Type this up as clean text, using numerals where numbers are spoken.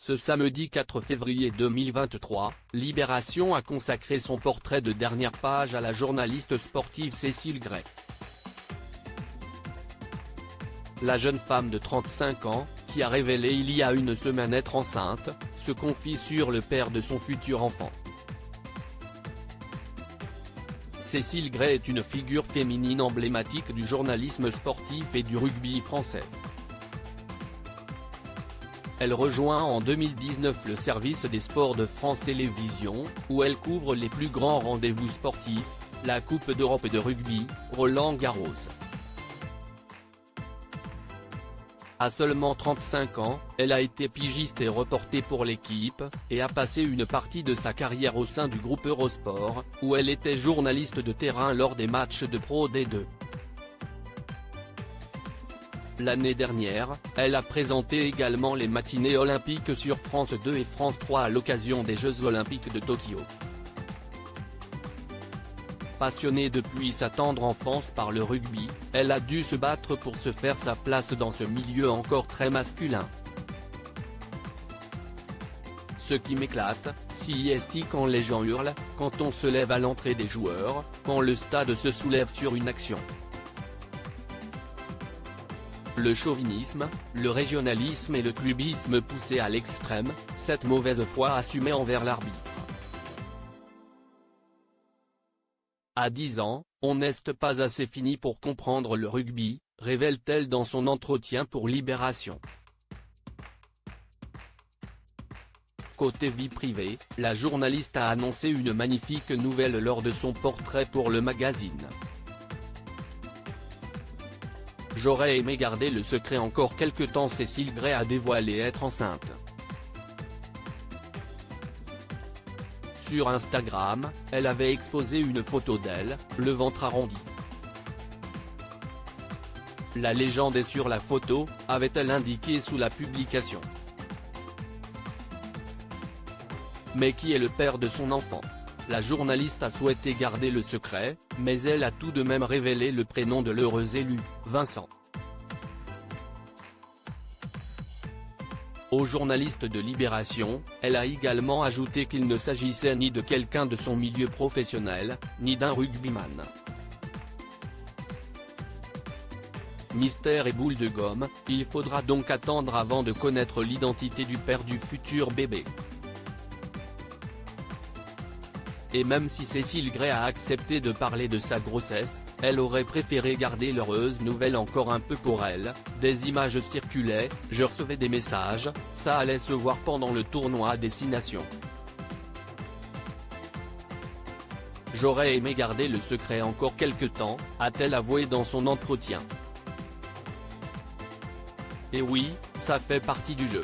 Ce samedi 4 février 2023, Libération a consacré son portrait de dernière page à la journaliste sportive Cécile Gray. La jeune femme de 35 ans, qui a révélé il y a une semaine être enceinte, se confie sur le père de son futur enfant. Cécile Gray est une figure féminine emblématique du journalisme sportif et du rugby français. Elle rejoint en 2019 le service des sports de France Télévisions, où elle couvre les plus grands rendez-vous sportifs, la Coupe d'Europe de rugby, Roland-Garros. À seulement 35 ans, elle a été pigiste et reportée pour l'équipe, et a passé une partie de sa carrière au sein du groupe Eurosport, où elle était journaliste de terrain lors des matchs de Pro D2. L'année dernière, elle a présenté également les matinées olympiques sur France 2 et France 3 à l'occasion des Jeux Olympiques de Tokyo. Passionnée depuis sa tendre enfance par le rugby, elle a dû se battre pour se faire sa place dans ce milieu encore très masculin. Ce qui m'éclate, c'est quand les gens hurlent, quand on se lève à l'entrée des joueurs, quand le stade se soulève sur une action. Le chauvinisme, le régionalisme et le clubisme poussés à l'extrême, cette mauvaise foi assumée envers l'arbitre. À 10 ans, on n'est pas assez fini pour comprendre le rugby, révèle-t-elle dans son entretien pour Libération. Côté vie privée, la journaliste a annoncé une magnifique nouvelle lors de son portrait pour le magazine. J'aurais aimé garder le secret encore quelque temps. Cécile Gray a dévoilé être enceinte. Sur Instagram, elle avait exposé une photo d'elle, le ventre arrondi. La légende est sur la photo, avait-elle indiqué sous la publication. Mais qui est le père de son enfant? La journaliste a souhaité garder le secret, mais elle a tout de même révélé le prénom de l'heureux élu, Vincent. Au journaliste de Libération, elle a également ajouté qu'il ne s'agissait ni de quelqu'un de son milieu professionnel, ni d'un rugbyman. Mystère et boule de gomme, il faudra donc attendre avant de connaître l'identité du père du futur bébé. Et même si Cécile Gray a accepté de parler de sa grossesse, elle aurait préféré garder l'heureuse nouvelle encore un peu pour elle. Des images circulaient, je recevais des messages, ça allait se voir pendant le tournoi à destination. J'aurais aimé garder le secret encore quelque temps, a-t-elle avoué dans son entretien. Et oui, ça fait partie du jeu.